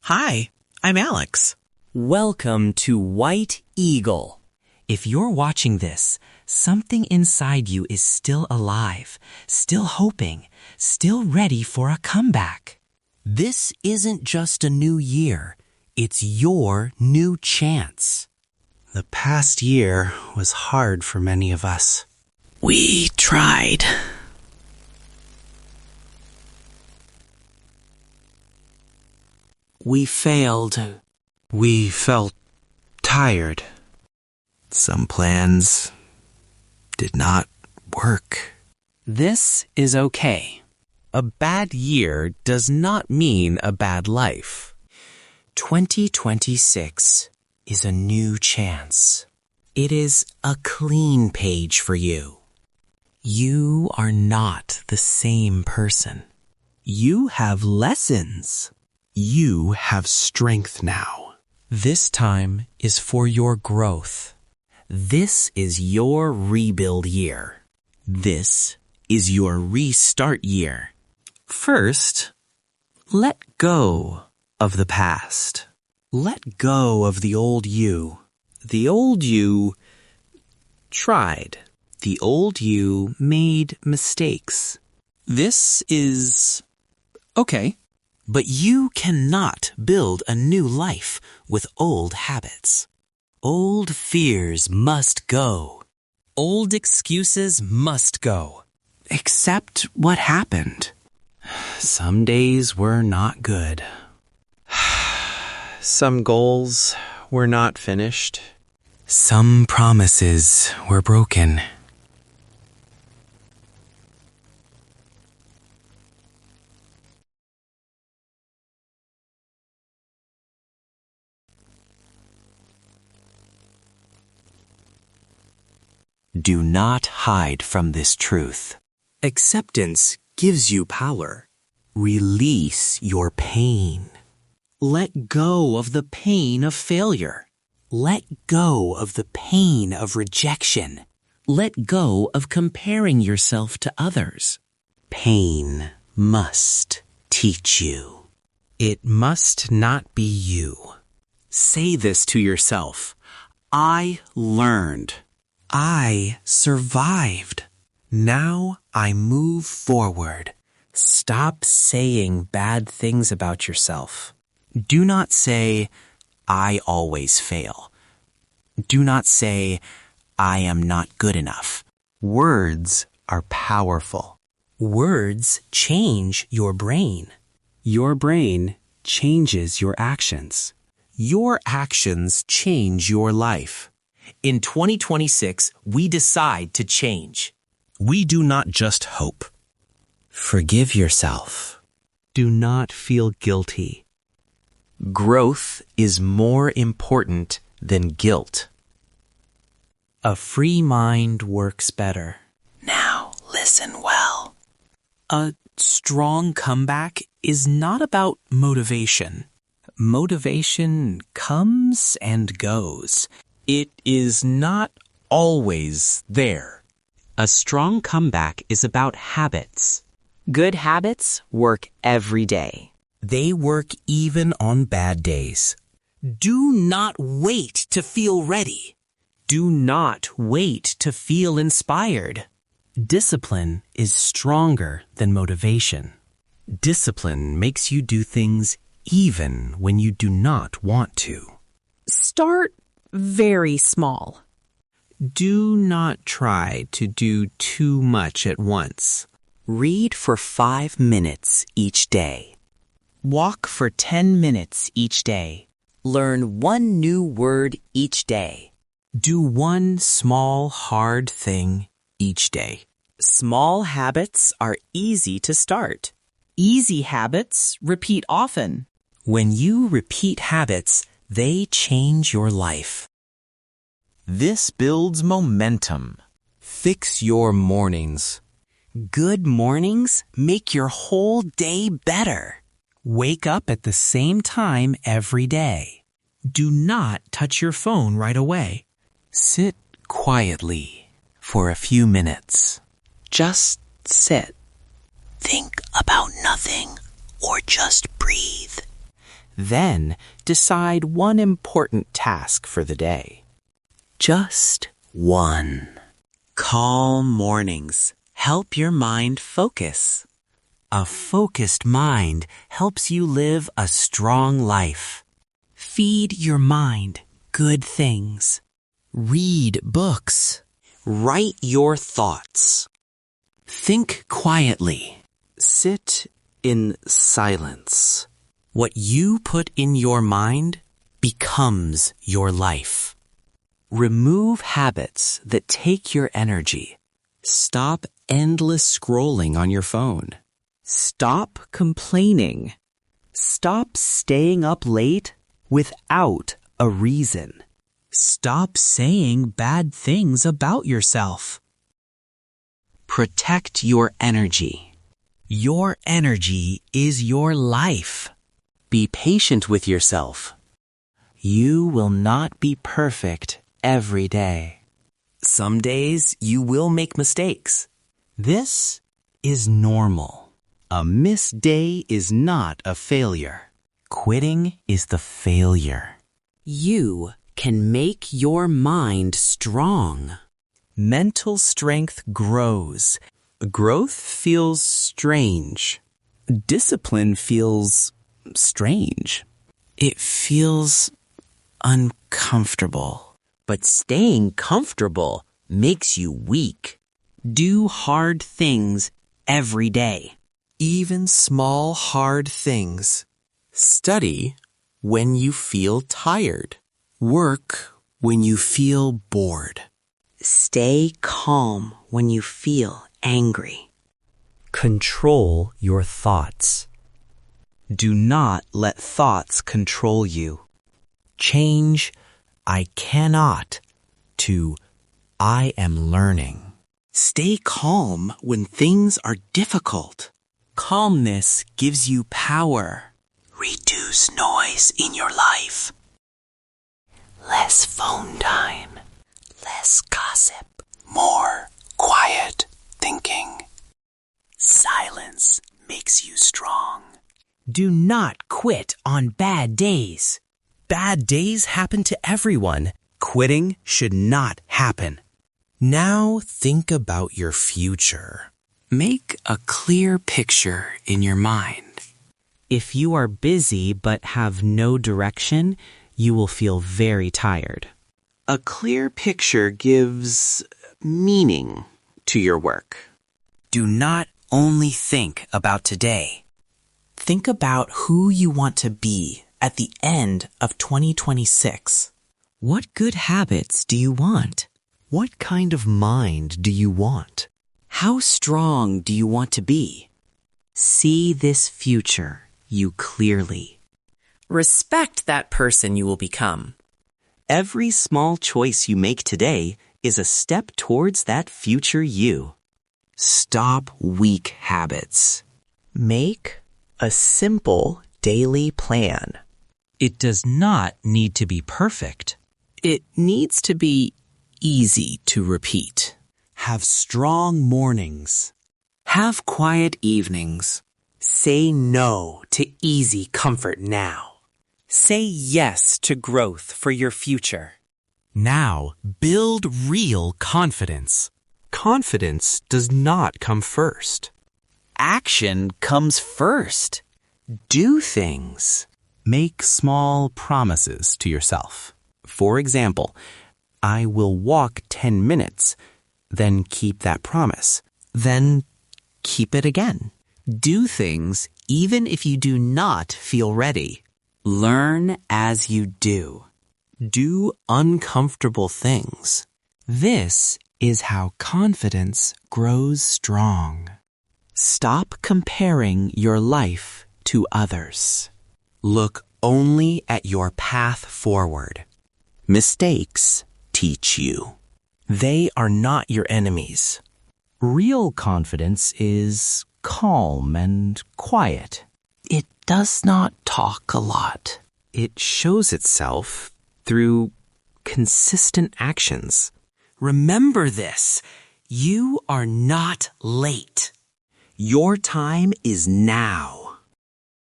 Hi, I'm Alex. Welcome to White Eagle. If you're watching this, something inside you is still alive, still hoping, still ready for a comeback. This isn't just a new year, it's your new chance. The past year was hard for many of us. We tried. We failed. We felt tired. Some plans did not work. This is okay. A bad year does not mean a bad life. 2026 is a new chance. It is a clean page for you. You are not the same person. You have lessons. You have strength now. This time is for your growth. This is your rebuild year. This is your restart year. First, let go of the past. Let go of the old you. The old you tried. The old you made mistakes. This is okay. But you cannot build a new life with old habits. Old fears must go. Old excuses must go. Accept what happened. Some days were not good. Some goals were not finished. Some promises were broken. Do not hide from this truth. Acceptance gives you power. Release your pain. Let go of the pain of failure. Let go of the pain of rejection. Let go of comparing yourself to others. Pain must teach you. It must not be you. Say this to yourself. I learned. I survived. Now I move forward. Stop saying bad things about yourself. Do not say, I always fail. Do not say, I am not good enough. Words are powerful. Words change your brain. Your brain changes your actions. Your actions change your life. In 2026, we decide to change. We do not just hope. Forgive yourself. Do not feel guilty. Growth is more important than guilt. A free mind works better. Now listen well. A strong comeback is not about motivation. Motivation comes and goes. It is not always there. A strong comeback is about habits. Good habits work every day. They work even on bad days. Do not wait to feel ready. Do not wait to feel inspired. Discipline is stronger than motivation. Discipline makes you do things even when you do not want to. Start very small. Do not try to do too much at once. Read for 5 minutes each day. Walk for 10 minutes each day. Learn one new word each day. Do one small, hard thing each day. Small habits are easy to start. Easy habits repeat often. When you repeat habits, they change your life. This builds momentum. Fix your mornings. Good mornings make your whole day better. Wake up at the same time every day. Do not touch your phone right away. Sit quietly for a few minutes. Just sit. Think about nothing or just breathe. Then decide one important task for the day. Just one. Calm mornings help your mind focus. A focused mind helps you live a strong life. Feed your mind good things. Read books. Write your thoughts. Think quietly. Sit in silence. What you put in your mind becomes your life. Remove habits that take your energy. Stop endless scrolling on your phone. Stop complaining. Stop staying up late without a reason. Stop saying bad things about yourself. Protect your energy. Your energy is your life. Be patient with yourself. You will not be perfect every day. Some days you will make mistakes. This is normal. A missed day is not a failure. Quitting is the failure. You can make your mind strong. Mental strength grows. Growth feels strange. Discipline feels strange. It feels uncomfortable. But staying comfortable makes you weak. Do hard things every day. Even small hard things. Study when you feel tired. Work when you feel bored. Stay calm when you feel angry. Control your thoughts. Do not let thoughts control you. Change I cannot to I am learning. Stay calm when things are difficult. Calmness gives you power. Reduce noise in your life. Less phone time. Less gossip. More quiet thinking. Silence makes you strong. Do not quit on bad days. Bad days happen to everyone. Quitting should not happen. Now think about your future. Make a clear picture in your mind. If you are busy but have no direction, you will feel very tired. A clear picture gives meaning to your work. Do not only think about today. Think about who you want to be at the end of 2026. What good habits do you want? What kind of mind do you want? How strong do you want to be? See this future you clearly. Respect that person you will become. Every small choice you make today is a step towards that future you. Stop weak habits. Make a simple daily plan. It does not need to be perfect. It needs to be easy to repeat. Have strong mornings. Have quiet evenings. Say no to easy comfort now. Say yes to growth for your future. Now, build real confidence. Confidence does not come first. Action comes first. Do things. Make small promises to yourself. For example, I will walk 10 minutes, then keep that promise, then keep it again. Do things even if you do not feel ready. Learn as you do. Do uncomfortable things. This is how confidence grows strong. Stop comparing your life to others. Look only at your path forward. Mistakes teach you. They are not your enemies. Real confidence is calm and quiet. It does not talk a lot. It shows itself through consistent actions. Remember this. You are not late. Your time is now.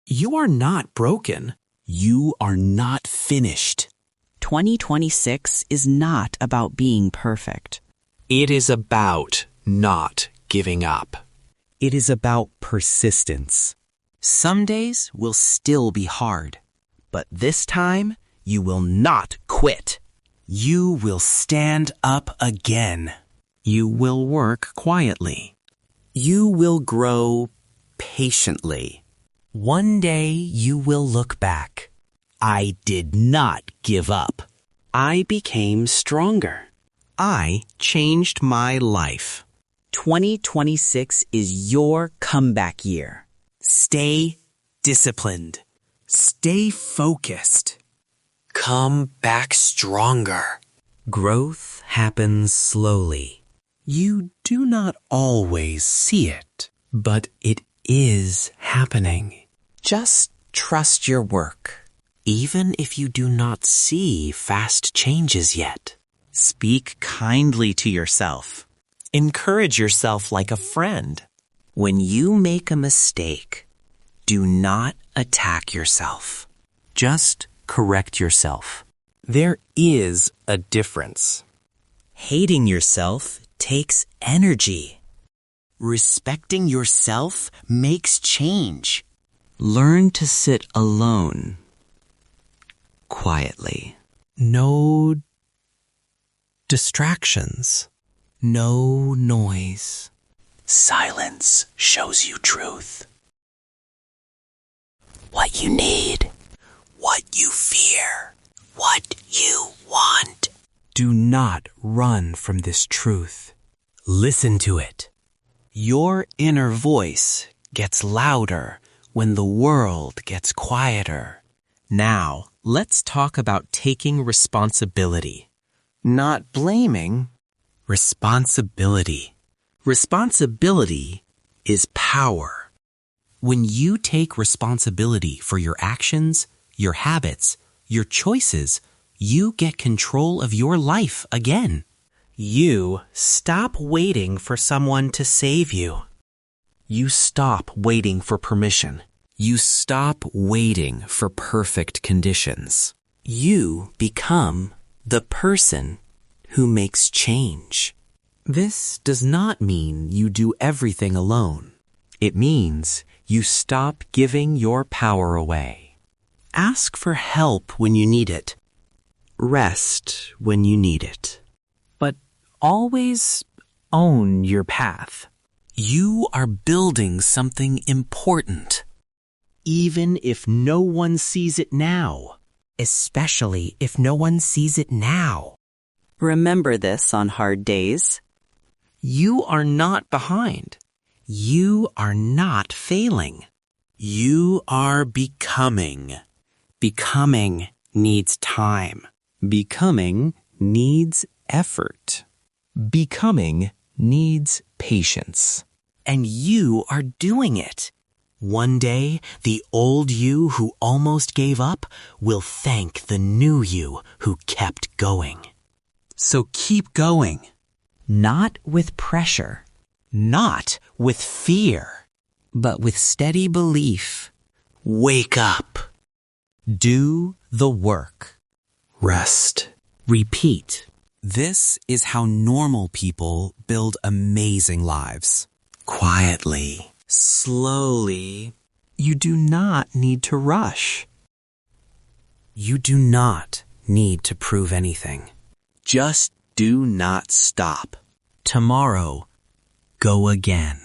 You are not broken. You are not finished. 2026 is not about being perfect. It is about not giving up. It is about persistence. Some days will still be hard, but this time you will not quit. You will stand up again. You will work quietly. You will grow patiently. One day you will look back. I did not give up. I became stronger. I changed my life. 2026 is your comeback year. Stay disciplined. Stay focused. Come back stronger. Growth happens slowly. You do not always see it, but it is happening. Just trust your work. Even if you do not see fast changes yet. Speak kindly to yourself. Encourage yourself like a friend. When you make a mistake, do not attack yourself. Just correct yourself. There is a difference. Hating yourself takes energy. Respecting yourself makes change. Learn to sit alone, quietly. No distractions. No noise. Silence shows you truth. What you need. What you fear. What you want. Do not run from this truth. Listen to it. Your inner voice gets louder when the world gets quieter. Now, let's talk about taking responsibility. Not blaming. Responsibility. Responsibility is power. When you take responsibility for your actions, your habits, your choices, you get control of your life again. You stop waiting for someone to save you. You stop waiting for permission. You stop waiting for perfect conditions. You become the person who makes change. This does not mean you do everything alone. It means you stop giving your power away. Ask for help when you need it. Rest when you need it. But always own your path. You are building something important. Even if no one sees it now. Especially if no one sees it now. Remember this on hard days. You are not behind. You are not failing. You are becoming. Becoming needs time. Becoming needs effort. Becoming needs patience. And you are doing it. One day, the old you who almost gave up will thank the new you who kept going. So keep going. Not with pressure, Not with fear, but with steady belief. Wake up. Do the work. Rest. Repeat. This is how normal people build amazing lives. Quietly, slowly. You do not need to rush. You do not need to prove anything. Just do not stop. Tomorrow, go again.